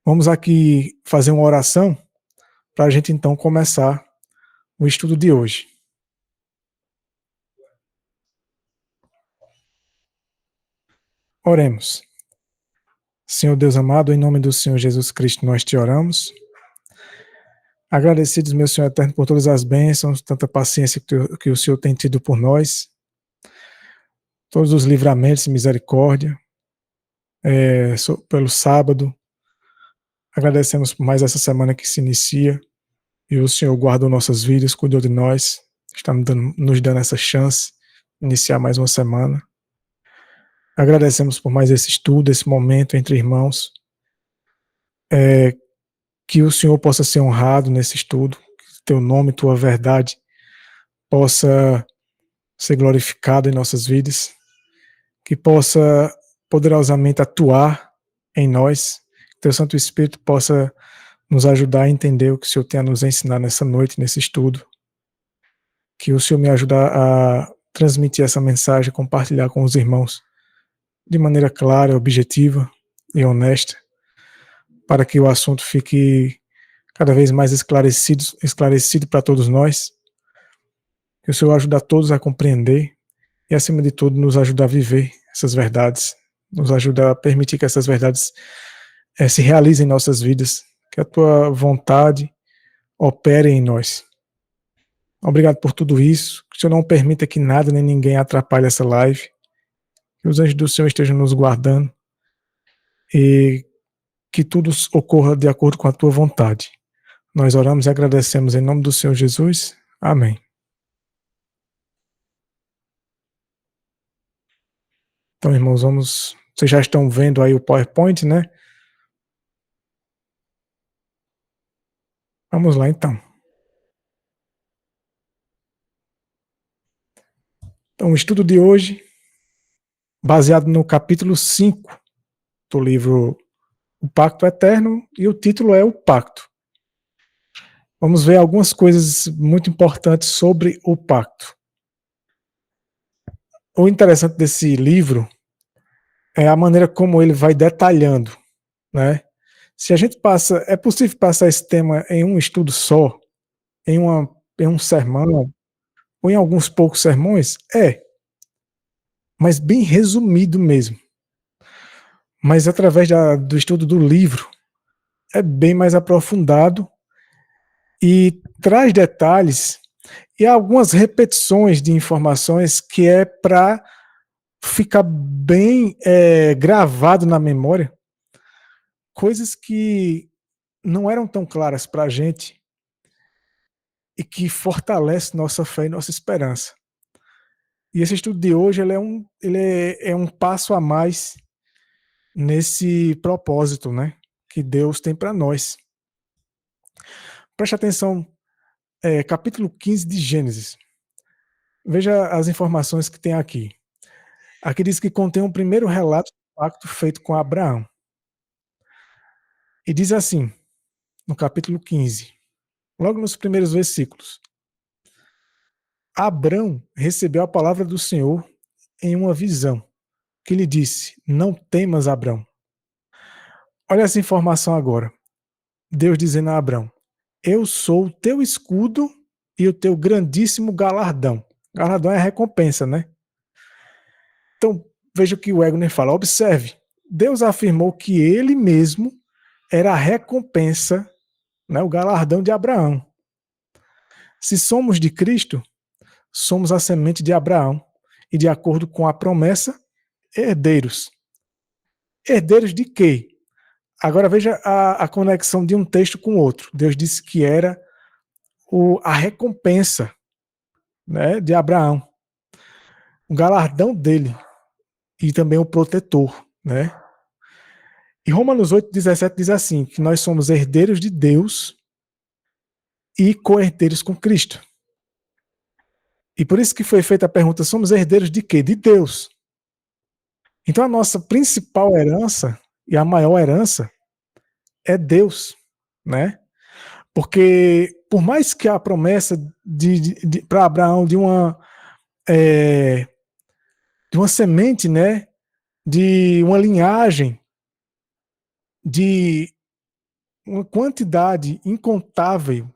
Vamos aqui fazer uma oração para a gente então começar o estudo de hoje. Oremos. Senhor Deus amado, em nome do Senhor Jesus Cristo nós te oramos. Agradecidos, meu Senhor eterno, por todas as bênçãos, tanta paciência que o Senhor tem tido por nós, todos os livramentos e misericórdia, pelo sábado. Agradecemos por mais essa semana que se inicia e o Senhor guardou nossas vidas, cuidou de nós, está nos dando essa chance de iniciar mais uma semana. Agradecemos por mais esse estudo, esse momento entre irmãos, que o Senhor possa ser honrado nesse estudo, que teu nome, tua verdade possa ser glorificado em nossas vidas, que possa poderosamente atuar em nós, que teu Santo Espírito possa nos ajudar a entender o que o Senhor tem a nos ensinar nessa noite, nesse estudo, que o Senhor me ajude a transmitir essa mensagem, compartilhar com os irmãos de maneira clara, objetiva e honesta, para que o assunto fique cada vez mais esclarecido para todos nós, que o Senhor ajude a todos a compreender e, acima de tudo, nos ajude a viver essas verdades, nos ajude a permitir que essas verdades se realizem em nossas vidas, que a tua vontade opere em nós. Obrigado por tudo isso, que o Senhor não permita que nada nem ninguém atrapalhe essa live, que os anjos do Senhor estejam nos guardando e que tudo ocorra de acordo com a tua vontade. Nós oramos e agradecemos em nome do Senhor Jesus. Amém. Então, irmãos, vocês já estão vendo aí o PowerPoint, né? Vamos lá, então. Então, o estudo de hoje, baseado no capítulo 5 do livro O Pacto Eterno, e o título é O Pacto. Vamos ver algumas coisas muito importantes sobre o pacto. O interessante desse livro é a maneira como ele vai detalhando, né? Se a gente é possível passar esse tema em um estudo só, em um sermão, ou em alguns poucos sermões? Mas bem resumido mesmo. Mas através do estudo do livro, é bem mais aprofundado e traz detalhes e algumas repetições de informações que é para ficar bem gravado na memória, coisas que não eram tão claras para a gente e que fortalece nossa fé e nossa esperança. E esse estudo de hoje é um passo a mais nesse propósito, né, que Deus tem para nós. Preste atenção, capítulo 15 de Gênesis. Veja as informações que tem aqui. Aqui diz que contém um primeiro relato do pacto feito com Abraão. E diz assim, no capítulo 15, logo nos primeiros versículos: Abrão recebeu a palavra do Senhor em uma visão, que lhe disse: Não temas, Abrão. Olha essa informação agora. Deus dizendo a Abrão: Eu sou o teu escudo e o teu grandíssimo galardão. Galardão é a recompensa, né? Então, veja o que o Egner fala. Observe, Deus afirmou que ele mesmo era a recompensa, né, o galardão de Abraão. Se somos de Cristo, somos a semente de Abraão e, de acordo com a promessa, herdeiros. Herdeiros de quê? Agora veja a conexão de um texto com o outro. Deus disse que era a recompensa, né, de Abraão, o galardão dele e também o protetor, né? E Romanos 8,17 diz assim, que nós somos herdeiros de Deus e co-herdeiros com Cristo. E por isso que foi feita a pergunta, somos herdeiros de quê? De Deus. Então a nossa principal herança e a maior herança é Deus, né? Porque por mais que a promessa para Abraão de uma semente, né, de uma linhagem, de uma quantidade incontável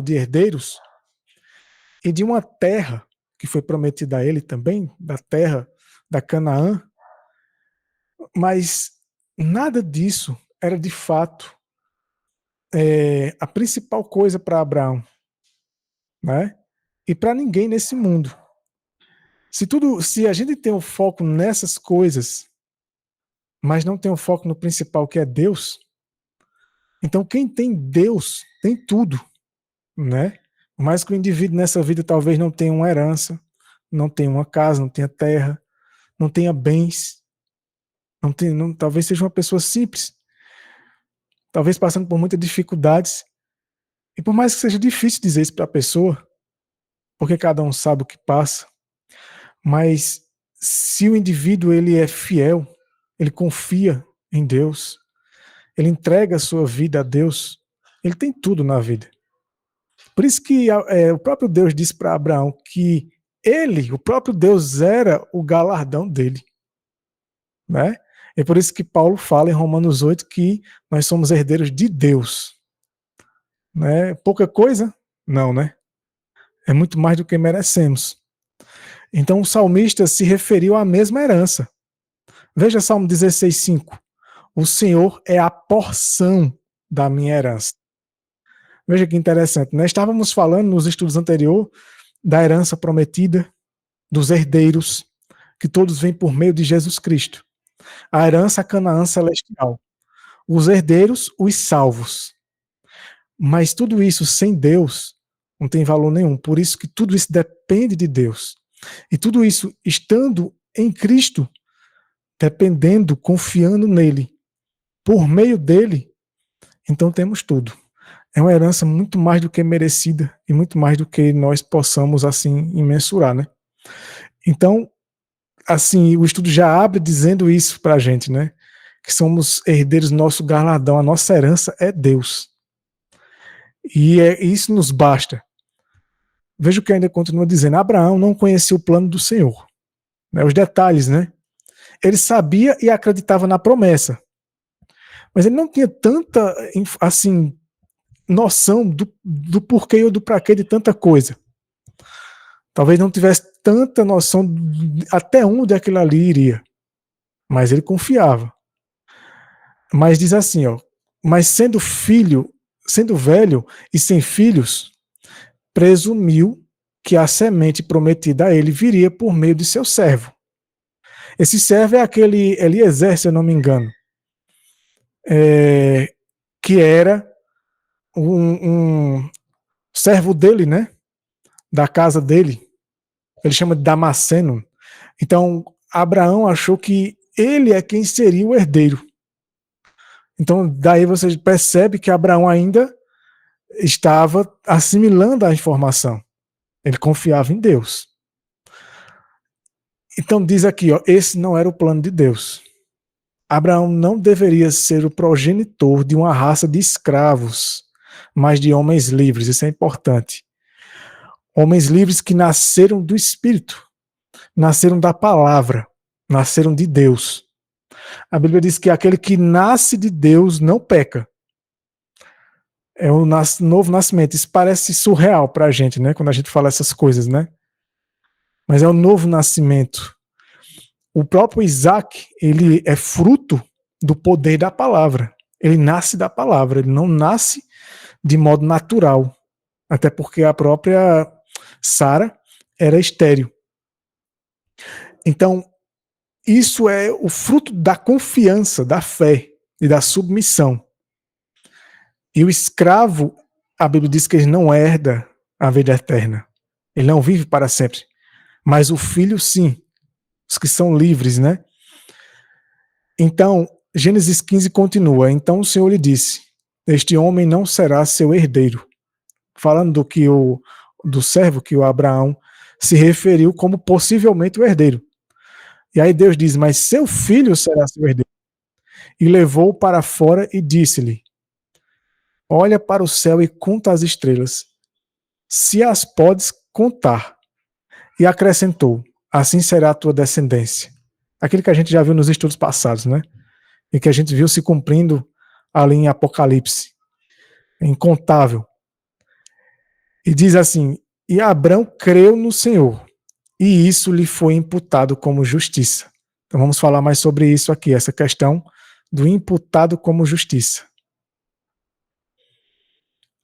de herdeiros e de uma terra que foi prometida a ele também, da terra da Canaã, mas nada disso era de fato a principal coisa para Abraão, né? E para ninguém nesse mundo. Se a gente tem o foco nessas coisas, mas não tem o foco no principal que é Deus, então quem tem Deus tem tudo, né? Mas que o indivíduo nessa vida talvez não tenha uma herança, não tenha uma casa, não tenha terra, não tenha bens, talvez seja uma pessoa simples, talvez passando por muitas dificuldades. E por mais que seja difícil dizer isso para a pessoa, porque cada um sabe o que passa, mas se o indivíduo ele é fiel, ele confia em Deus, ele entrega a sua vida a Deus, ele tem tudo na vida. Por isso que o próprio Deus disse para Abraão que ele, o próprio Deus, era o galardão dele, né? É por isso que Paulo fala em Romanos 8 que nós somos herdeiros de Deus, né? Pouca coisa? Não, né? É muito mais do que merecemos. Então o salmista se referiu à mesma herança. Veja Salmo 16:5. O Senhor é a porção da minha herança. Veja que interessante, né? Estávamos falando nos estudos anteriores da herança prometida, dos herdeiros, que todos vêm por meio de Jesus Cristo. A herança, a Canaã celestial. Os herdeiros, os salvos. Mas tudo isso sem Deus não tem valor nenhum. Por isso que tudo isso depende de Deus. E tudo isso estando em Cristo, dependendo, confiando nele, por meio dele, então temos tudo. É uma herança muito mais do que merecida e muito mais do que nós possamos, assim, imensurar, né? Então, assim, o estudo já abre dizendo isso pra gente, né? Que somos herdeiros do nosso galardão, a nossa herança é Deus. E isso nos basta. Veja o que ainda continua dizendo. Abraão não conhecia o plano do Senhor. Né? Os detalhes, né? Ele sabia e acreditava na promessa. Mas ele não tinha tanta, assim, noção do porquê ou do pra quê de tanta coisa. Talvez não tivesse tanta noção até onde aquilo ali iria. Mas ele confiava. Mas diz assim, ó, mas sendo velho e sem filhos, presumiu que a semente prometida a ele viria por meio de seu servo. Esse servo é aquele Eliezer, se eu não me engano, que era um servo dele, né? Da casa dele. Ele chama de Damasceno. Então, Abraão achou que ele é quem seria o herdeiro. Então, daí você percebe que Abraão ainda estava assimilando a informação. Ele confiava em Deus. Então diz aqui, ó, esse não era o plano de Deus. Abraão não deveria ser o progenitor de uma raça de escravos, mas de homens livres. Isso é importante. Homens livres que nasceram do Espírito, nasceram da palavra, nasceram de Deus. A Bíblia diz que aquele que nasce de Deus não peca. É o novo nascimento. Isso parece surreal para a gente, né? Quando a gente fala essas coisas, né? Mas é o novo nascimento. O próprio Isaac, ele é fruto do poder da palavra. Ele nasce da palavra, ele não nasce de modo natural. Até porque a própria Sara era estéril. Então, isso é o fruto da confiança, da fé e da submissão. E o escravo, a Bíblia diz que ele não herda a vida eterna. Ele não vive para sempre. Mas o filho, sim. Os que são livres, né? Então, Gênesis 15 continua. Então o Senhor lhe disse: este homem não será seu herdeiro. Falando do servo que o Abraão se referiu como possivelmente o herdeiro. E aí Deus diz: mas seu filho será seu herdeiro. E levou-o para fora e disse-lhe: olha para o céu e conta as estrelas, se as podes contar. E acrescentou: assim será a tua descendência. Aquilo que a gente já viu nos estudos passados, né? E que a gente viu se cumprindo ali em Apocalipse, é incontável. E diz assim: e Abrão creu no Senhor, e isso lhe foi imputado como justiça. Então vamos falar mais sobre isso aqui, essa questão do imputado como justiça.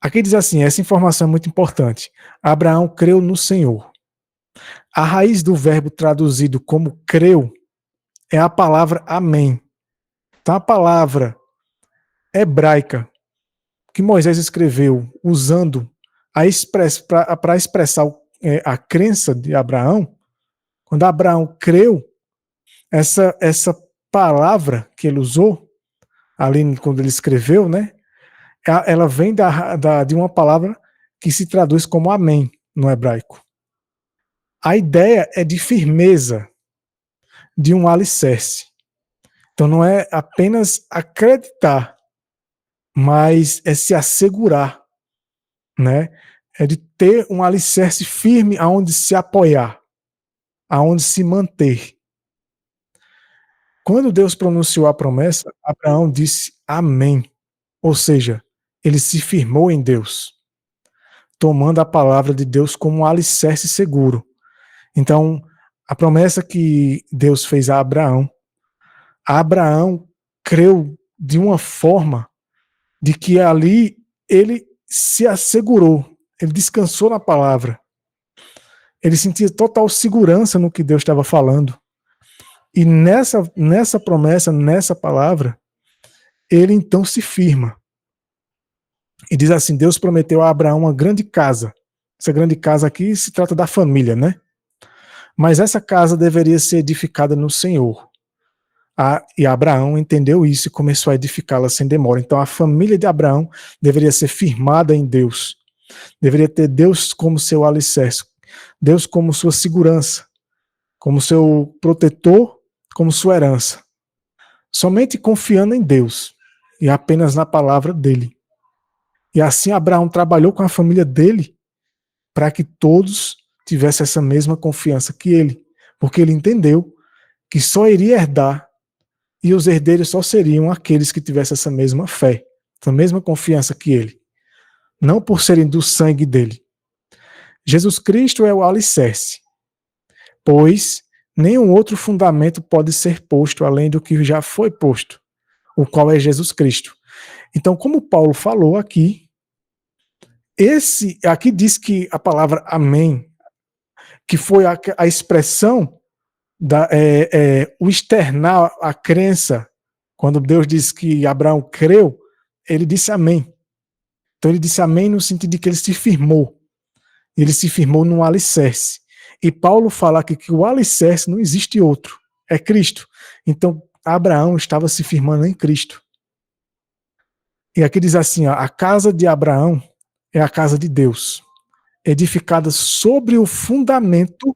Aqui diz assim, essa informação é muito importante. Abraão creu no Senhor. A raiz do verbo traduzido como creu é a palavra amém. Então a palavra hebraica que Moisés escreveu usando para expressar a crença de Abraão, quando Abraão creu, essa palavra que ele usou, ali quando ele escreveu, né, ela vem de uma palavra que se traduz como amém no hebraico. A ideia é de firmeza, de um alicerce. Então não é apenas acreditar, mas é se assegurar, né? É de ter um alicerce firme aonde se apoiar, aonde se manter. Quando Deus pronunciou a promessa, Abraão disse amém, ou seja, ele se firmou em Deus, tomando a palavra de Deus como um alicerce seguro. Então, a promessa que Deus fez a Abraão creu de uma forma de que ali ele se assegurou, ele descansou na palavra, ele sentia total segurança no que Deus estava falando. E nessa promessa, nessa palavra, ele então se firma. E diz assim, Deus prometeu a Abraão uma grande casa. Essa grande casa aqui se trata da família, né? Mas essa casa deveria ser edificada no Senhor. E Abraão entendeu isso e começou a edificá-la sem demora. Então a família de Abraão deveria ser firmada em Deus. Deveria ter Deus como seu alicerce, Deus como sua segurança, como seu protetor, como sua herança. Somente confiando em Deus e apenas na palavra dele. E assim Abraão trabalhou com a família dele para que todos tivessem essa mesma confiança que ele, porque ele entendeu que só iria herdar e os herdeiros só seriam aqueles que tivessem essa mesma fé, essa mesma confiança que ele, não por serem do sangue dele. Jesus Cristo é o alicerce, pois nenhum outro fundamento pode ser posto além do que já foi posto, o qual é Jesus Cristo. Então, como Paulo falou aqui, aqui diz que a palavra amém, que foi a expressão, o externar a crença, quando Deus disse que Abraão creu, ele disse amém. Então ele disse amém no sentido de que ele se firmou. Ele se firmou num alicerce. E Paulo fala aqui que o alicerce não existe outro, é Cristo. Então Abraão estava se firmando em Cristo. E aqui diz assim, ó, a casa de Abraão é a casa de Deus, edificada sobre o fundamento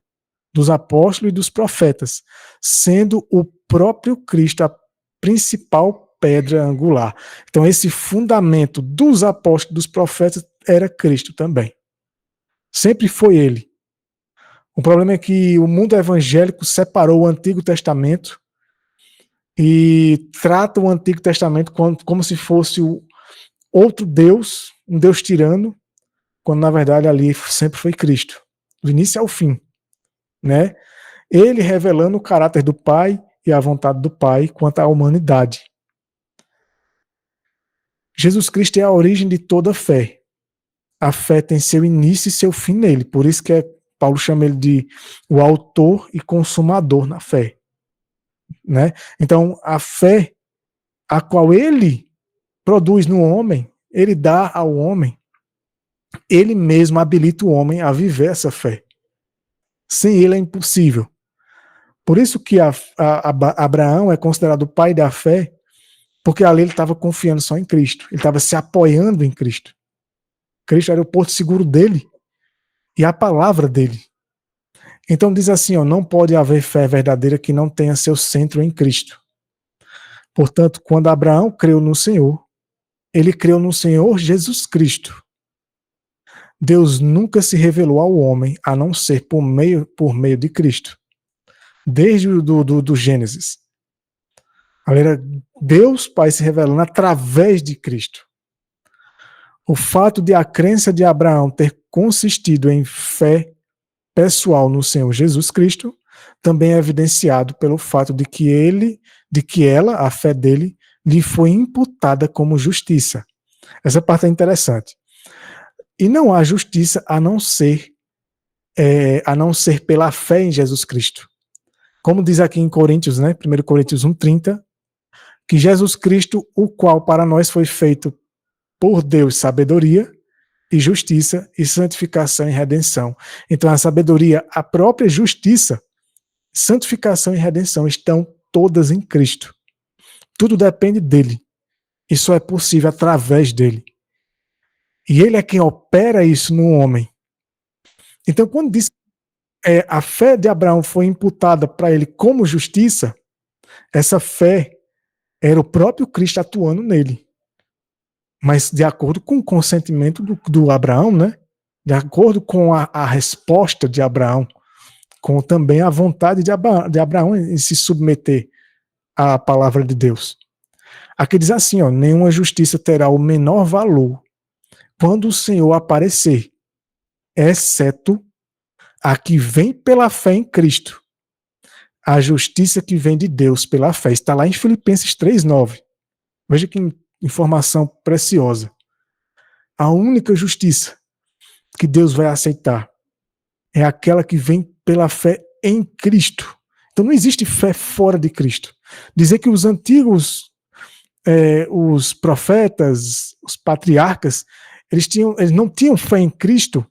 dos apóstolos e dos profetas, sendo o próprio Cristo a principal pedra angular. Então esse fundamento dos apóstolos e dos profetas era Cristo também. Sempre foi ele. O problema é que o mundo evangélico separou o Antigo Testamento e trata o Antigo Testamento como se fosse outro Deus, um Deus tirano, quando na verdade ali sempre foi Cristo, do início ao fim, né? Ele revelando o caráter do Pai e a vontade do Pai quanto à humanidade. Jesus Cristo é a origem de toda fé. A fé tem seu início e seu fim nele, por isso que Paulo chama ele de o autor e consumador na fé, né? Então, a fé a qual ele produz no homem, ele dá ao homem, ele mesmo habilita o homem a viver essa fé. Sem ele é impossível. Por isso que Abraão é considerado o pai da fé, porque ali ele estava confiando só em Cristo, ele estava se apoiando em Cristo. Cristo era o porto seguro dele e a palavra dele. Então diz assim, ó, não pode haver fé verdadeira que não tenha seu centro em Cristo. Portanto, quando Abraão creu no Senhor, ele creu no Senhor Jesus Cristo. Deus nunca se revelou ao homem a não ser por meio de Cristo. Desde do Gênesis. Era Deus Pai se revelando através de Cristo. O fato de a crença de Abraão ter consistido em fé pessoal no Senhor Jesus Cristo também é evidenciado pelo fato de que ela, a fé dele, lhe foi imputada como justiça. Essa parte é interessante. E não há justiça a não ser pela fé em Jesus Cristo. Como diz aqui em Coríntios, né, 1 Coríntios 1:30, que Jesus Cristo, o qual para nós foi feito por Deus sabedoria e justiça e santificação e redenção. Então a sabedoria, a própria justiça, santificação e redenção estão todas em Cristo. Tudo depende dele. E só é possível através dele. E ele é quem opera isso no homem. Então quando diz que a fé de Abraão foi imputada para ele como justiça, essa fé era o próprio Cristo atuando nele. Mas de acordo com o consentimento do Abraão, né? De acordo com a resposta de Abraão, com também a vontade de Abraão em se submeter à palavra de Deus. Aqui diz assim, ó, nenhuma justiça terá o menor valor quando o Senhor aparecer, exceto a que vem pela fé em Cristo. A justiça que vem de Deus pela fé. Está lá em Filipenses 3:9. Veja que informação preciosa. A única justiça que Deus vai aceitar é aquela que vem pela fé em Cristo. Então não existe fé fora de Cristo. Dizer que os antigos, os profetas, os patriarcas, eles não tinham fé em Cristo,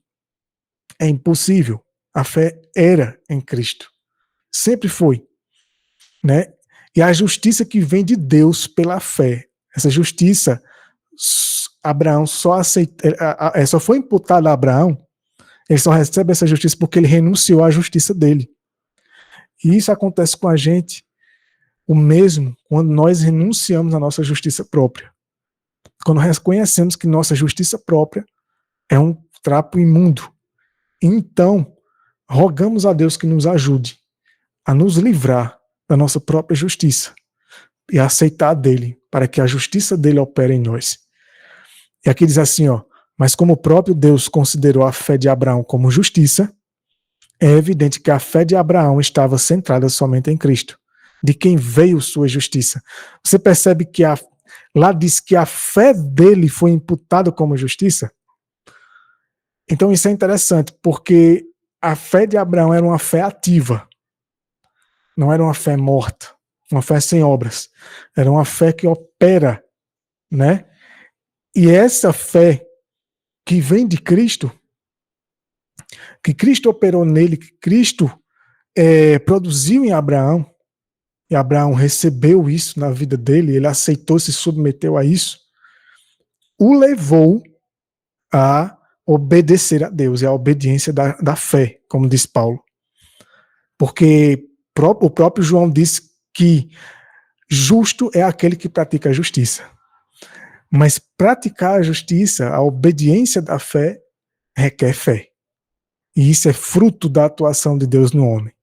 é impossível. A fé era em Cristo. Sempre foi. Né? E a justiça que vem de Deus pela fé. Essa justiça, Abraão só foi imputada a Abraão. Ele só recebe essa justiça porque ele renunciou à justiça dele. E isso acontece com a gente o mesmo quando nós renunciamos à nossa justiça própria. Quando reconhecemos que nossa justiça própria é um trapo imundo. Então, rogamos a Deus que nos ajude a nos livrar da nossa própria justiça e a aceitar dele, para que a justiça dele opere em nós. E aqui diz assim, ó, mas como o próprio Deus considerou a fé de Abraão como justiça, é evidente que a fé de Abraão estava centrada somente em Cristo, de quem veio sua justiça. Você percebe que lá diz que a fé dele foi imputada como justiça? Então isso é interessante, porque a fé de Abraão era uma fé ativa, não era uma fé morta, uma fé sem obras. Era uma fé que opera, né? E essa fé que vem de Cristo, que Cristo operou nele, que Cristo produziu em Abraão, e Abraão recebeu isso na vida dele, ele aceitou, se submeteu a isso, o levou a obedecer a Deus, é a obediência da fé, como diz Paulo. Porque o próprio João diz que justo é aquele que pratica a justiça. Mas praticar a justiça, a obediência da fé, requer fé. E isso é fruto da atuação de Deus no homem,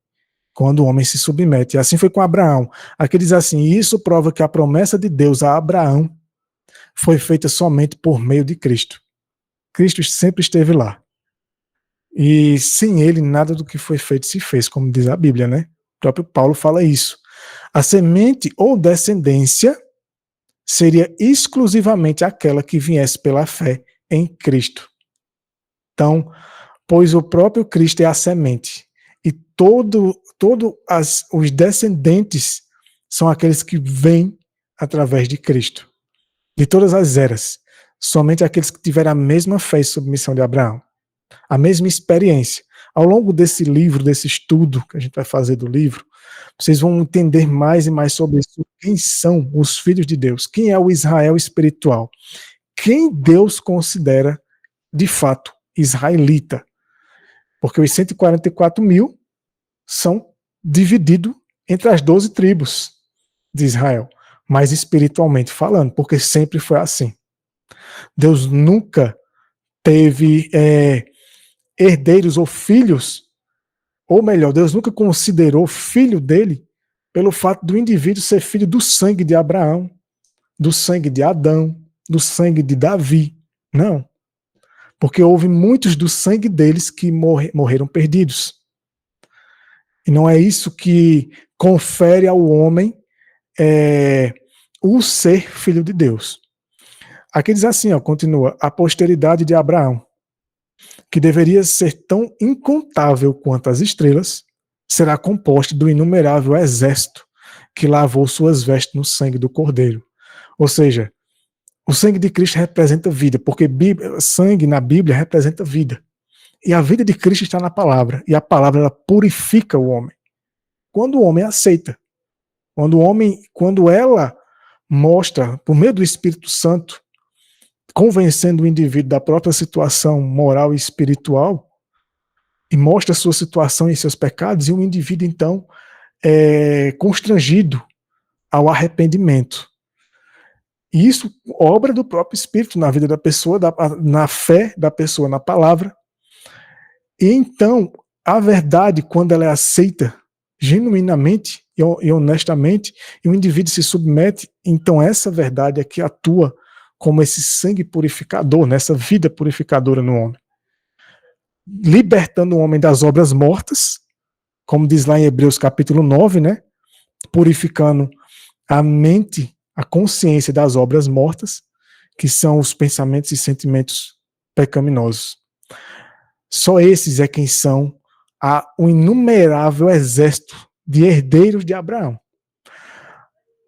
quando o homem se submete. E assim foi com Abraão. Aqui diz assim, isso prova que a promessa de Deus a Abraão foi feita somente por meio de Cristo. Cristo sempre esteve lá. E sem ele, nada do que foi feito se fez, como diz a Bíblia, né? O próprio Paulo fala isso. A semente ou descendência seria exclusivamente aquela que viesse pela fé em Cristo. Então, pois o próprio Cristo é a semente, e os descendentes são aqueles que vêm através de Cristo, de todas as eras. Somente aqueles que tiveram a mesma fé e submissão de Abraão, a mesma experiência. Ao longo desse livro, desse estudo que a gente vai fazer do livro, vocês vão entender mais e mais sobre isso. Quem são os filhos de Deus? Quem é o Israel espiritual? Quem Deus considera, de fato, israelita? Porque os 144 mil são divididos entre as 12 tribos de Israel, mas espiritualmente falando, porque sempre foi assim. Deus nunca teve herdeiros ou filhos, ou melhor, Deus nunca considerou filho dele pelo fato do indivíduo ser filho do sangue de Abraão, do sangue de Adão, do sangue de Davi. Não. Porque houve muitos do sangue deles que morreram perdidos. E não é isso que confere ao homem o ser filho de Deus. Aqui diz assim, continua, a posteridade de Abraão, que deveria ser tão incontável quanto as estrelas, será composta do inumerável exército que lavou suas vestes no sangue do Cordeiro. Ou seja, o sangue de Cristo representa vida, porque sangue na Bíblia representa vida. E a vida de Cristo está na palavra, e a palavra ela purifica o homem. Quando o homem aceita, quando ela mostra, por meio do Espírito Santo, convencendo o indivíduo da própria situação moral e espiritual, e mostra a sua situação e seus pecados, e o indivíduo, então, é constrangido ao arrependimento. E isso, obra do próprio Espírito na vida da pessoa, na fé da pessoa, na palavra. E então, a verdade, quando ela é aceita genuinamente e honestamente, e o indivíduo se submete, então essa verdade é que atua como esse sangue purificador, nessa vida purificadora no homem. Libertando o homem das obras mortas, como diz lá em Hebreus capítulo 9, né? Purificando a mente, a consciência das obras mortas, que são os pensamentos e sentimentos pecaminosos. Só esses é quem são o inumerável exército de herdeiros de Abraão.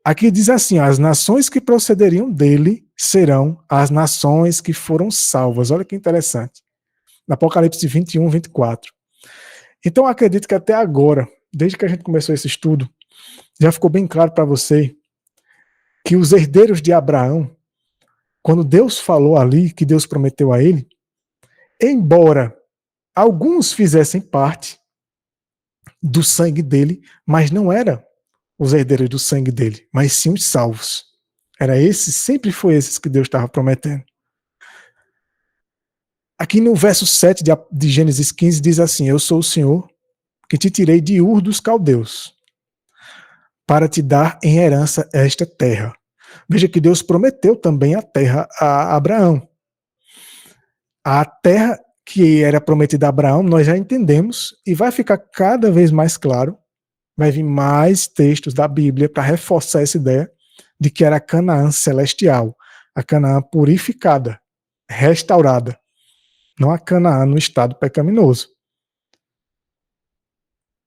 Aqui diz assim, as nações que procederiam dele serão as nações que foram salvas. Olha que interessante. No Apocalipse 21, 24. Então acredito que até agora, desde que a gente começou esse estudo, já ficou bem claro para você que os herdeiros de Abraão, quando Deus falou ali, que Deus prometeu a ele, embora alguns fizessem parte do sangue dele, mas não eram os herdeiros do sangue dele, mas sim os salvos. Sempre foi esses que Deus estava prometendo. Aqui no verso 7 de Gênesis 15 diz assim, eu sou o Senhor que te tirei de Ur dos Caldeus para te dar em herança esta terra. Veja que Deus prometeu também a terra a Abraão. A terra que era prometida a Abraão, nós já entendemos, e vai ficar cada vez mais claro, vai vir mais textos da Bíblia para reforçar essa ideia de que era a Canaã celestial, a Canaã purificada, restaurada, não a Canaã no estado pecaminoso.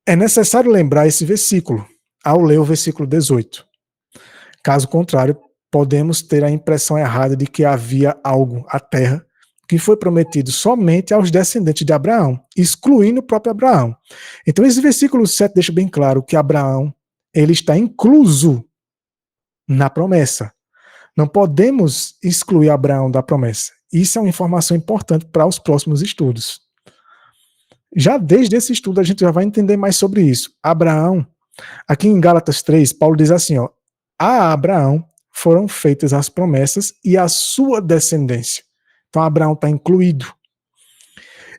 É necessário lembrar esse versículo ao ler o versículo 18. Caso contrário, podemos ter a impressão errada de que havia algo, a terra, que foi prometido somente aos descendentes de Abraão, excluindo o próprio Abraão. Então esse versículo 7 deixa bem claro que Abraão, ele está incluso na promessa. Não podemos excluir Abraão da promessa. Isso é uma informação importante para os próximos estudos. Já desde esse estudo a gente já vai entender mais sobre isso. Abraão, aqui em Gálatas 3, Paulo diz assim, a Abraão foram feitas as promessas e a sua descendência. Então Abraão está incluído.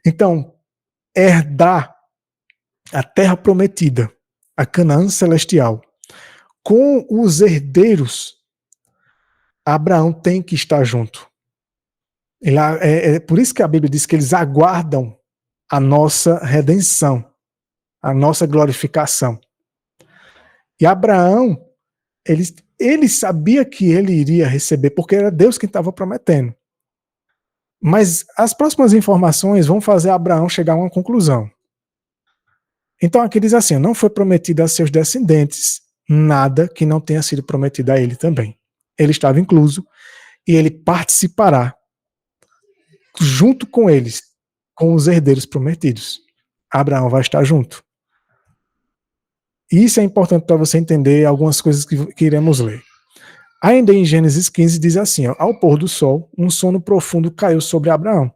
Então, herdar a terra prometida, a Canaã celestial, com os herdeiros, Abraão tem que estar junto. É por isso que a Bíblia diz que eles aguardam a nossa redenção, a nossa glorificação. E Abraão, ele sabia que ele iria receber, porque era Deus quem estava prometendo. Mas as próximas informações vão fazer Abraão chegar a uma conclusão. Então aqui diz assim, não foi prometido a seus descendentes nada que não tenha sido prometido a ele também. Ele estava incluso e ele participará junto com eles, com os herdeiros prometidos. Abraão vai estar junto. Isso é importante para você entender algumas coisas que iremos ler. Ainda em Gênesis 15 diz assim, ao pôr do sol, um sono profundo caiu sobre Abraão,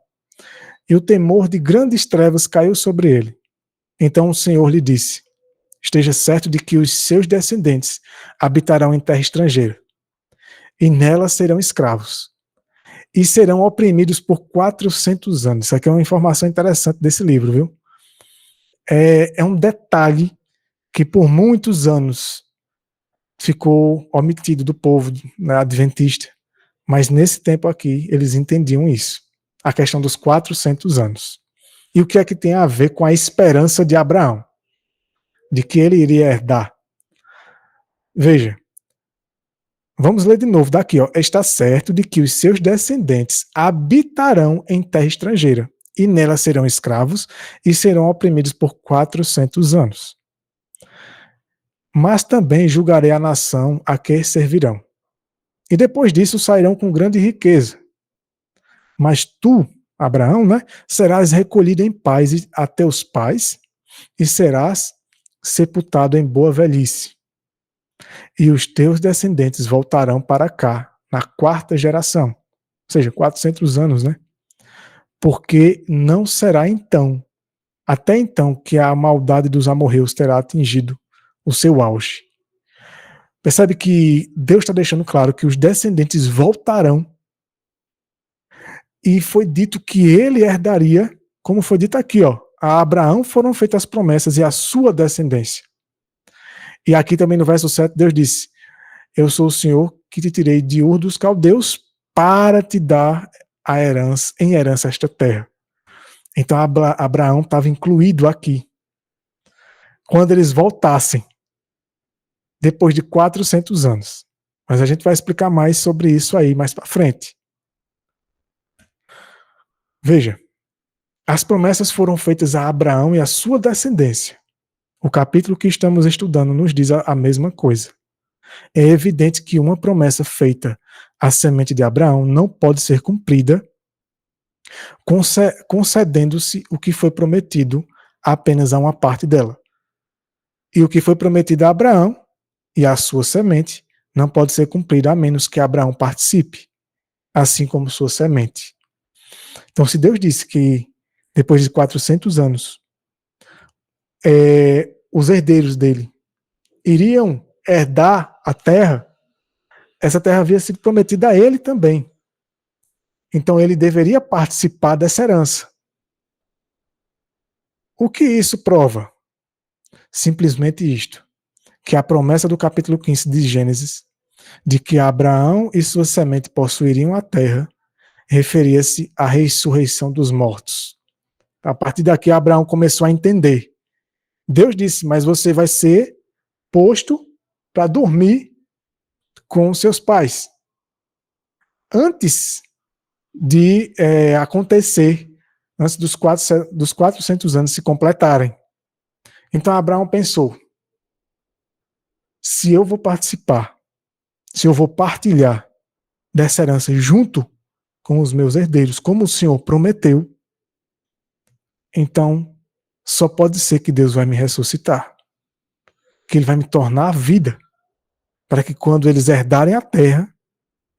e o temor de grandes trevas caiu sobre ele. Então o Senhor lhe disse, esteja certo de que os seus descendentes habitarão em terra estrangeira, e nela serão escravos, e serão oprimidos por 400 anos. Isso aqui é uma informação interessante desse livro, viu? É um detalhe que por muitos anos ficou omitido do povo, né, adventista. Mas nesse tempo aqui, eles entendiam isso. A questão dos 400 anos. E o que é que tem a ver com a esperança de Abraão? De que ele iria herdar? Veja, vamos ler de novo daqui, ó. Está certo de que os seus descendentes habitarão em terra estrangeira, e nela serão escravos e serão oprimidos por 400 anos. Mas também julgarei a nação a que servirão. E depois disso sairão com grande riqueza. Mas tu, Abraão, né, serás recolhido em paz a teus pais e serás sepultado em boa velhice. E os teus descendentes voltarão para cá na quarta geração, ou seja, 400 anos, né? Porque não será então, até então, que a maldade dos amorreus terá atingido o seu auge. Percebe que Deus está deixando claro que os descendentes voltarão, e foi dito que ele herdaria, como foi dito aqui, ó, a Abraão foram feitas as promessas e a sua descendência. E aqui também no verso 7, Deus disse: eu sou o Senhor que te tirei de Ur dos Caldeus para te dar a herança, em herança esta terra. Então Abraão estava incluído aqui. Quando eles voltassem, depois de 400 anos. Mas a gente vai explicar mais sobre isso aí mais para frente. Veja, as promessas foram feitas a Abraão e a sua descendência. O capítulo que estamos estudando nos diz a mesma coisa. É evidente que uma promessa feita à semente de Abraão não pode ser cumprida concedendo-se o que foi prometido apenas a uma parte dela. E o que foi prometido a Abraão e à sua semente não pode ser cumprido a menos que Abraão participe, assim como sua semente. Então, se Deus disse que depois de 400 anos os herdeiros dele iriam herdar a terra, essa terra havia sido prometida a ele também. Então ele deveria participar dessa herança. O que isso prova? Simplesmente isto, que a promessa do capítulo 15 de Gênesis, de que Abraão e sua semente possuiriam a terra, referia-se à ressurreição dos mortos. A partir daqui, Abraão começou a entender. Deus disse, mas você vai ser posto para dormir com seus pais. Antes de acontecer, antes dos 400 anos se completarem. Então Abraão pensou, se eu vou participar, se eu vou partilhar dessa herança junto com os meus herdeiros, como o Senhor prometeu, então só pode ser que Deus vai me ressuscitar, que Ele vai me tornar a vida, para que quando eles herdarem a terra,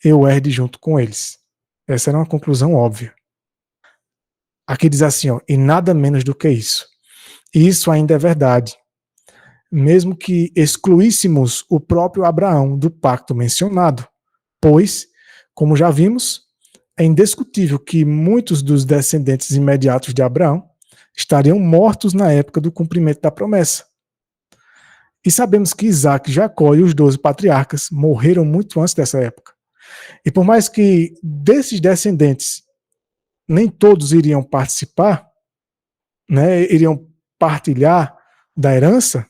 eu herde junto com eles. Essa era uma conclusão óbvia. Aqui diz assim, ó, e nada menos do que isso. E isso ainda é verdade. Mesmo que excluíssemos o próprio Abraão do pacto mencionado, pois, como já vimos, é indiscutível que muitos dos descendentes imediatos de Abraão estariam mortos na época do cumprimento da promessa. E sabemos que Isaac, Jacó e os 12 patriarcas morreram muito antes dessa época. E por mais que desses descendentes nem todos iriam participar, né, iriam partilhar da herança,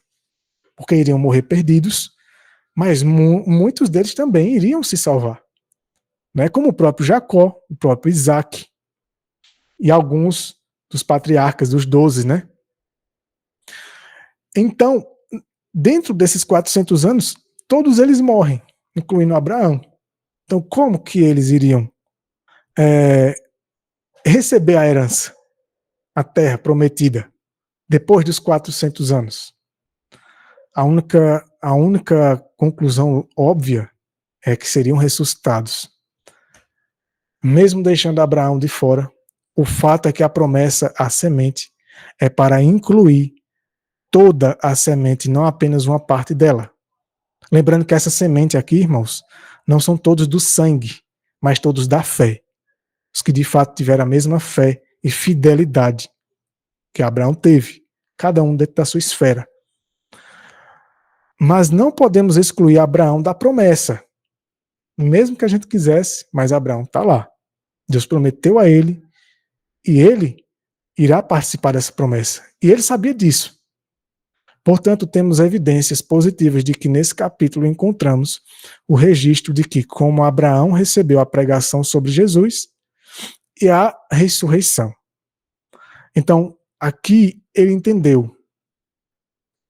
porque iriam morrer perdidos, mas muitos deles também iriam se salvar. Né, como o próprio Jacó, o próprio Isaac e alguns dos patriarcas, dos 12, né? Então, dentro desses 400 anos, todos eles morrem, incluindo Abraão. Então, como que eles iriam receber a herança, a terra prometida, depois dos 400 anos? A única conclusão óbvia é que seriam ressuscitados. Mesmo deixando Abraão de fora, o fato é que a promessa à semente é para incluir toda a semente, não apenas uma parte dela. Lembrando que essa semente aqui, irmãos, não são todos do sangue, mas todos da fé. Os que de fato tiveram a mesma fé e fidelidade que Abraão teve, cada um dentro da sua esfera. Mas não podemos excluir Abraão da promessa. Mesmo que a gente quisesse, mas Abraão está lá. Deus prometeu a ele e ele irá participar dessa promessa. E ele sabia disso. Portanto, temos evidências positivas de que nesse capítulo encontramos o registro de que, como Abraão recebeu a pregação sobre Jesus e a ressurreição. Então, aqui ele entendeu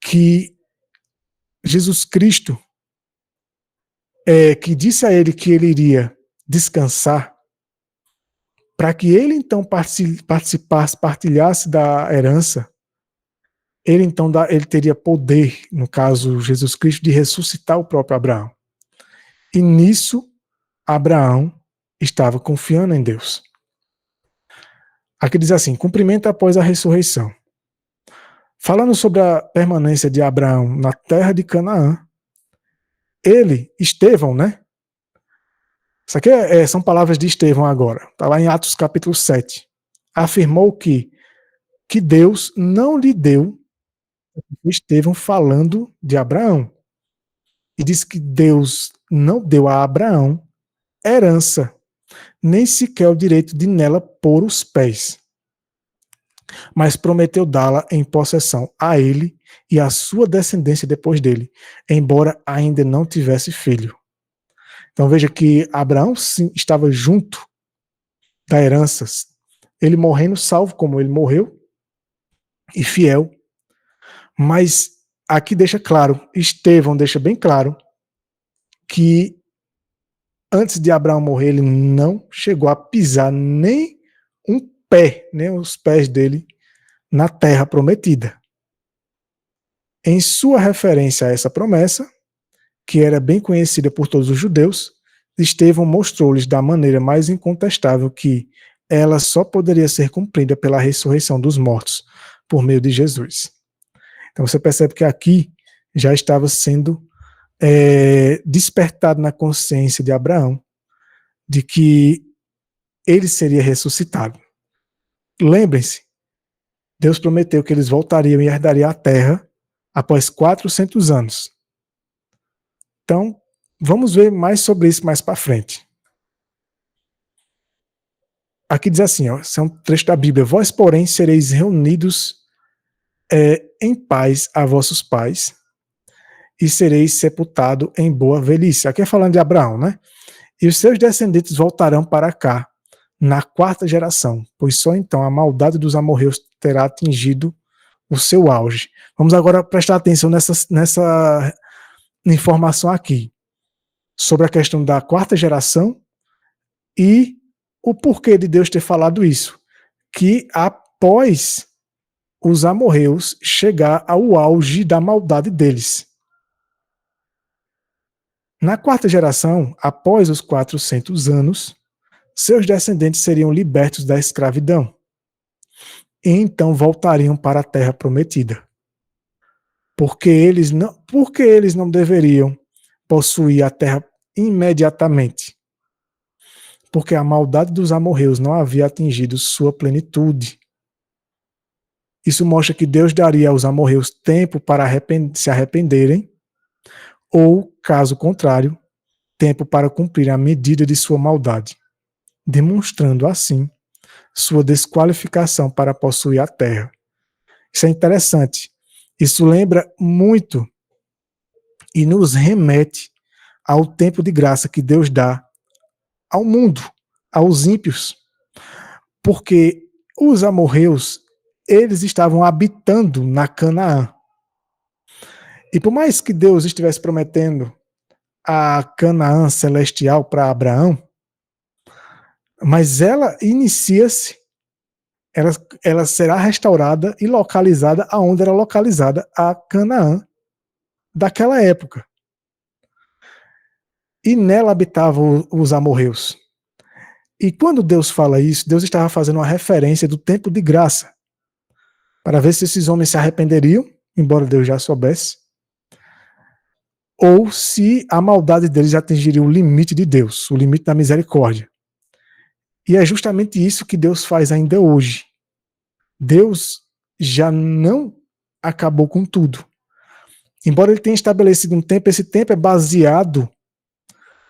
que Jesus Cristo, que disse a ele que ele iria descansar, para que ele então participasse, partilhasse da herança, ele então ele teria poder, no caso Jesus Cristo, de ressuscitar o próprio Abraão. E nisso, Abraão estava confiando em Deus. Aqui diz assim: cumprimento após a ressurreição. Falando sobre a permanência de Abraão na terra de Canaã, ele, Estevão, né? Isso aqui são palavras de Estevão agora. Está lá em Atos capítulo 7. Afirmou que Deus não lhe deu, Estevão falando de Abraão. E diz que Deus não deu a Abraão herança, nem sequer o direito de nela pôr os pés, mas prometeu dá-la em possessão a ele e à sua descendência depois dele, embora ainda não tivesse filho. Então veja que Abraão sim estava junto da herança, ele morrendo salvo como ele morreu, e fiel. Mas aqui deixa claro, Estevão deixa bem claro, que antes de Abraão morrer, ele não chegou a pisar nem um pé, nem os pés dele, na terra prometida. Em sua referência a essa promessa, que era bem conhecida por todos os judeus, Estevão mostrou-lhes da maneira mais incontestável que ela só poderia ser cumprida pela ressurreição dos mortos, por meio de Jesus. Então você percebe que aqui já estava sendo despertado na consciência de Abraão de que ele seria ressuscitado. Lembrem-se, Deus prometeu que eles voltariam e herdariam a terra após 400 anos. Então, vamos ver mais sobre isso mais para frente. Aqui diz assim, ó, esse é um trecho da Bíblia: vós, porém, sereis reunidos em paz a vossos pais e sereis sepultado em boa velhice. Aqui é falando de Abraão, né? E os seus descendentes voltarão para cá na quarta geração, pois só então a maldade dos amorreus terá atingido o seu auge. Vamos agora prestar atenção nessa informação aqui, sobre a questão da quarta geração e o porquê de Deus ter falado isso. Que após os amorreus chegar ao auge da maldade deles. Na quarta geração, após os 400 anos, seus descendentes seriam libertos da escravidão e então voltariam para a terra prometida. Porque eles não deveriam possuir a terra imediatamente? Porque a maldade dos amorreus não havia atingido sua plenitude. Isso mostra que Deus daria aos amorreus tempo para se arrependerem, ou, caso contrário, tempo para cumprir a medida de sua maldade, demonstrando assim sua desqualificação para possuir a terra. Isso é interessante. Isso lembra muito e nos remete ao tempo de graça que Deus dá ao mundo, aos ímpios. Porque os amorreus, eles estavam habitando na Canaã. E por mais que Deus estivesse prometendo a Canaã celestial para Abraão, mas ela inicia-se, ela será restaurada e localizada aonde era localizada a Canaã daquela época. E nela habitavam os amorreus. E quando Deus fala isso, Deus estava fazendo uma referência do tempo de graça, para ver se esses homens se arrependeriam, embora Deus já soubesse, ou se a maldade deles atingiria o limite de Deus, o limite da misericórdia. E é justamente isso que Deus faz ainda hoje. Deus já não acabou com tudo, Embora ele tenha estabelecido um tempo, esse tempo é baseado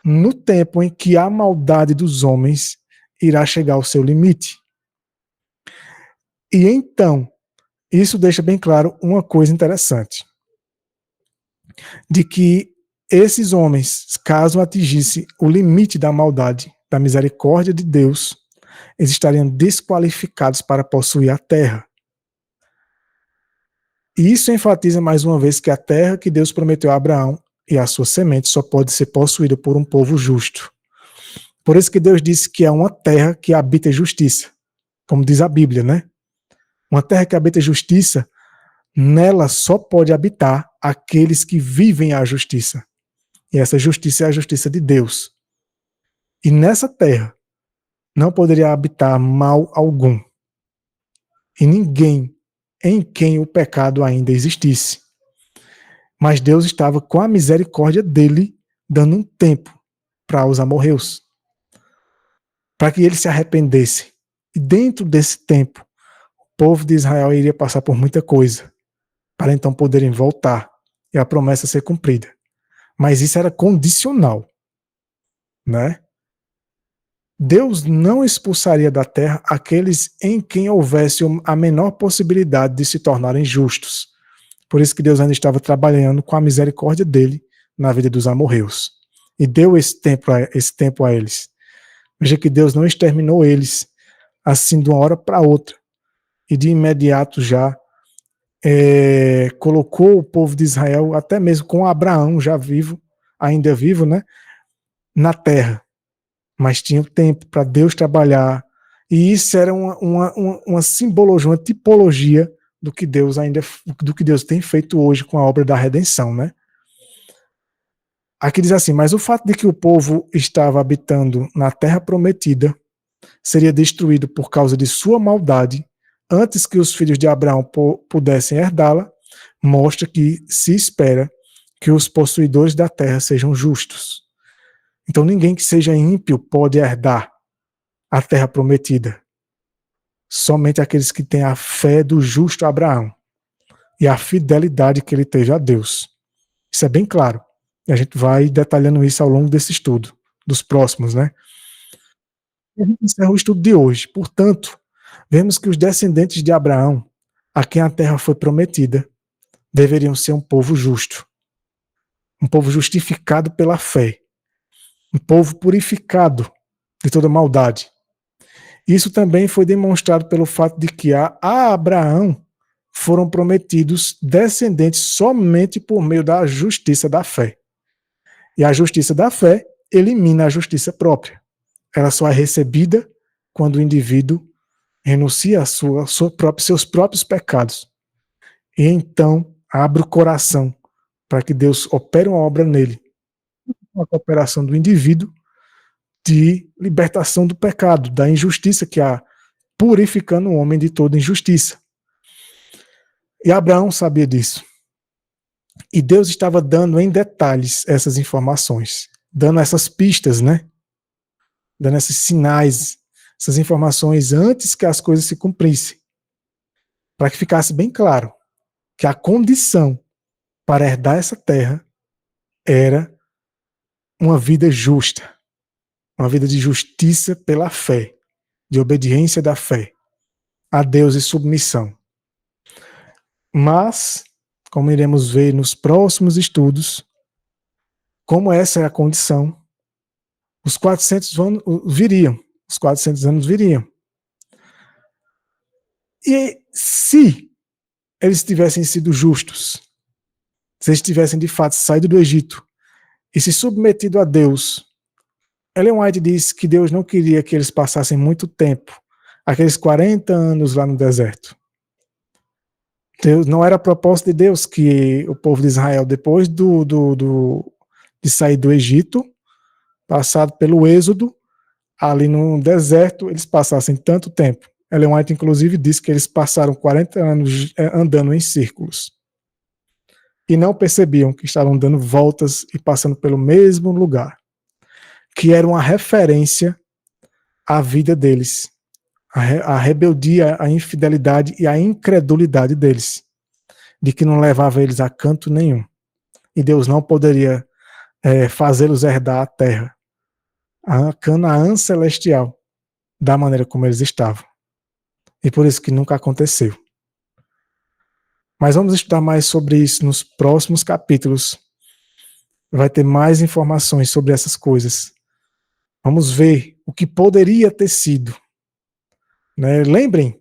no tempo em que a maldade dos homens irá chegar ao seu limite. E então, isso deixa bem claro uma coisa interessante, de que esses homens, caso atingissem o limite da maldade, da misericórdia de Deus, eles estariam desqualificados para possuir a terra. E isso enfatiza mais uma vez que a terra que Deus prometeu a Abraão e a sua semente só pode ser possuída por um povo justo. Por isso que Deus disse que é uma terra que habita justiça, como diz a Bíblia, né? Uma terra que habita justiça, nela só pode habitar aqueles que vivem a justiça. E essa justiça é a justiça de Deus. E nessa terra não poderia habitar mal algum. E ninguém em quem o pecado ainda existisse. Mas Deus estava com a misericórdia dele, dando um tempo para os amorreus, para que eles se arrependessem. E dentro desse tempo, o povo de Israel iria passar por muita coisa, para então poderem voltar e a promessa ser cumprida. Mas isso era condicional, né? Deus não expulsaria da terra aqueles em quem houvesse a menor possibilidade de se tornarem justos. Por isso que Deus ainda estava trabalhando com a misericórdia dele na vida dos amorreus. E deu esse tempo a eles. Veja que Deus não exterminou eles assim de uma hora para outra. E de imediato já colocou o povo de Israel, até mesmo com Abraão já vivo, ainda vivo, né, na terra. Mas tinha tempo para Deus trabalhar. E isso era uma simbologia, uma tipologia do que Deus tem feito hoje com a obra da redenção, né? Aqui diz assim: mas o fato de que o povo estava habitando na terra prometida seria destruído por causa de sua maldade antes que os filhos de Abraão pudessem herdá-la, mostra que se espera que os possuidores da terra sejam justos. Então ninguém que seja ímpio pode herdar a terra prometida. Somente aqueles que têm a fé do justo Abraão e a fidelidade que ele teve a Deus. Isso é bem claro. E a gente vai detalhando isso ao longo desse estudo, dos próximos, né? E a gente encerra o estudo de hoje. Portanto, vemos que os descendentes de Abraão, a quem a terra foi prometida, deveriam ser um povo justo. Um povo justificado pela fé. Um povo purificado de toda maldade. Isso também foi demonstrado pelo fato de que a Abraão foram prometidos descendentes somente por meio da justiça da fé. E a justiça da fé elimina a justiça própria. Ela só é recebida quando o indivíduo renuncia a seus próprios pecados. E então abre o coração para que Deus opere uma obra nele. Uma cooperação do indivíduo de libertação do pecado, da injustiça que há, purificando o homem de toda injustiça. E Abraão sabia disso. E Deus estava dando em detalhes essas informações, dando essas pistas, né? Dando esses sinais, essas informações antes que as coisas se cumprissem. Para que ficasse bem claro que a condição para herdar essa terra era uma vida justa, uma vida de justiça pela fé, de obediência da fé a Deus e submissão. Mas, como iremos ver nos próximos estudos, como essa é a condição, os 400 anos viriam. Os 400 anos viriam. E se eles tivessem sido justos, se eles tivessem de fato saído do Egito e se submetido a Deus, Ellen White diz que Deus não queria que eles passassem muito tempo, aqueles 40 anos lá no deserto. Deus, não era a proposta de Deus que o povo de Israel, depois de sair do Egito, passado pelo êxodo, ali no deserto, eles passassem tanto tempo. Ellen White, inclusive, disse que eles passaram 40 anos andando em círculos. E não percebiam que estavam dando voltas e passando pelo mesmo lugar, que era uma referência à vida deles, a rebeldia, a infidelidade e a incredulidade deles, de que não levava eles a canto nenhum. e Deus não poderia fazê-los herdar a terra, a Canaã celestial, da maneira como eles estavam. E por isso que nunca aconteceu. Mas vamos estudar mais sobre isso nos próximos capítulos. Vai ter mais informações sobre essas coisas. Vamos ver o que poderia ter sido. Né? Lembrem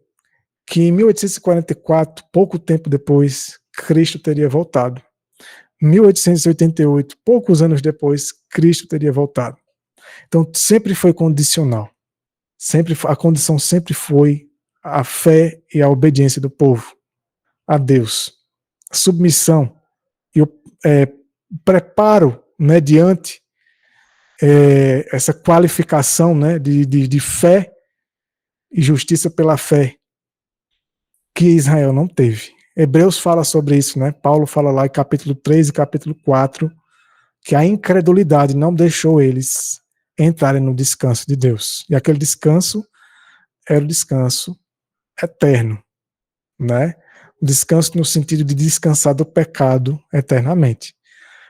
que em 1844, pouco tempo depois, Cristo teria voltado. 1888, poucos anos depois, Cristo teria voltado. Então sempre foi condicional. A condição sempre foi a fé e a obediência do povo a Deus. A submissão e o preparo mediante essa qualificação, né, de fé e justiça pela fé que Israel não teve. Hebreus fala sobre isso, né? Paulo fala lá em capítulo 3 e capítulo 4 que a incredulidade não deixou eles entrarem no descanso de Deus. E aquele descanso era o descanso eterno, né? O descanso no sentido de descansar do pecado eternamente.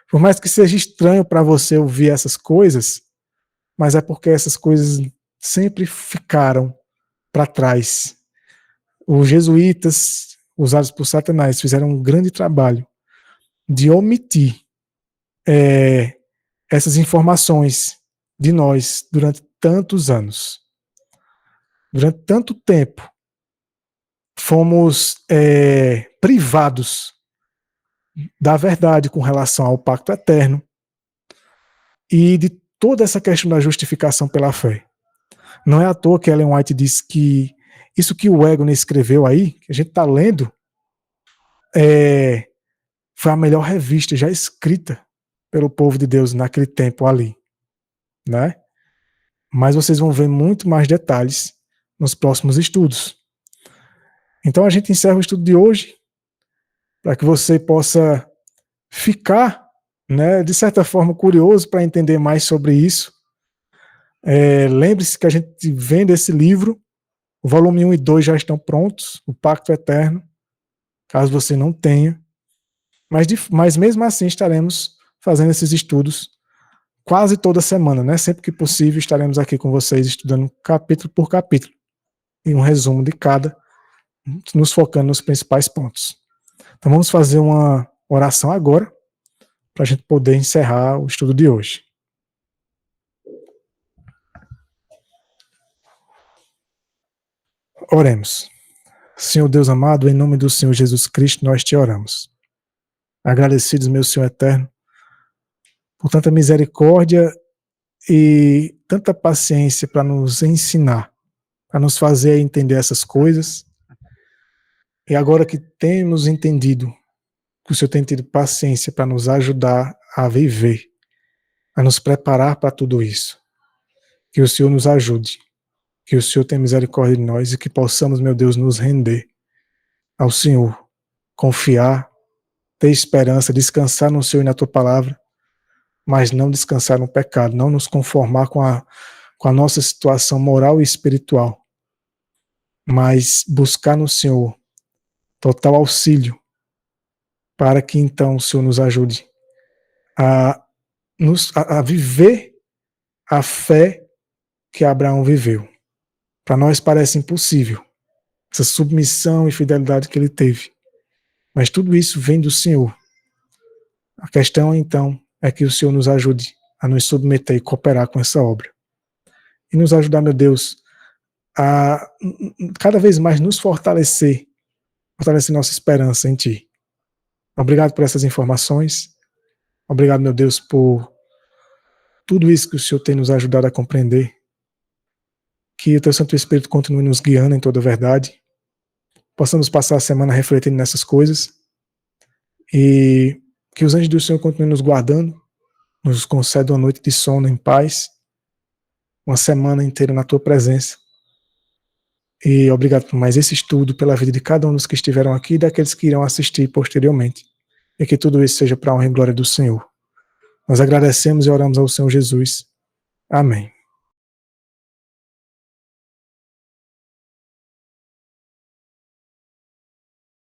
Por mais que seja estranho para você ouvir essas coisas, mas é porque essas coisas sempre ficaram para trás. Os jesuítas, usados por Satanás, fizeram um grande trabalho de omitir essas informações de nós durante tantos anos. Durante tanto tempo, fomos privados da verdade com relação ao pacto eterno e de toda essa questão da justificação pela fé. Não é à toa que Ellen White diz que isso que o Egon escreveu aí, que a gente está lendo, foi a melhor revista já escrita pelo povo de Deus naquele tempo ali, né? Mas vocês vão ver muito mais detalhes nos próximos estudos. Então a gente encerra o estudo de hoje para que você possa ficar, né, de certa forma curioso para entender mais sobre isso. Lembre-se que a gente vende esse livro, o volume 1 e 2 já estão prontos, o Pacto Eterno, caso você não tenha. Mas mesmo assim estaremos fazendo esses estudos quase toda semana, né? Sempre que possível estaremos aqui com vocês estudando capítulo por capítulo e um resumo de cada, nos focando nos principais pontos. Então vamos fazer uma oração agora para a gente poder encerrar o estudo de hoje. Oremos. Senhor Deus amado, em nome do Senhor Jesus Cristo, nós te oramos. Agradecidos, meu Senhor eterno, por tanta misericórdia e tanta paciência para nos ensinar, para nos fazer entender essas coisas. E agora que temos entendido, que o Senhor tem tido paciência para nos ajudar a viver, a nos preparar para tudo isso. Que o Senhor nos ajude, que o Senhor tenha misericórdia de nós e que possamos, meu Deus, nos render ao Senhor, confiar, ter esperança, descansar no Senhor e na Tua palavra, mas não descansar no pecado, não nos conformar com a nossa situação moral e espiritual, mas buscar no Senhor total auxílio, para que então o Senhor nos ajude a viver a fé que Abraão viveu. Para nós parece impossível, essa submissão e fidelidade que ele teve, mas tudo isso vem do Senhor. A questão então é que o Senhor nos ajude a nos submeter e cooperar com essa obra. E nos ajudar, meu Deus, a cada vez mais nos fortalecer nossa esperança em Ti. Obrigado por essas informações. Obrigado, meu Deus, por tudo isso que o Senhor tem nos ajudado a compreender. Que o Teu Santo Espírito continue nos guiando em toda a verdade. Possamos passar a semana refletindo nessas coisas. E que os anjos do Senhor continuem nos guardando, nos concedam uma noite de sono em paz, uma semana inteira na Tua presença. E obrigado por mais esse estudo, pela vida de cada um dos que estiveram aqui e daqueles que irão assistir posteriormente. E que tudo isso seja para a honra e glória do Senhor. Nós agradecemos e oramos ao Senhor Jesus. Amém.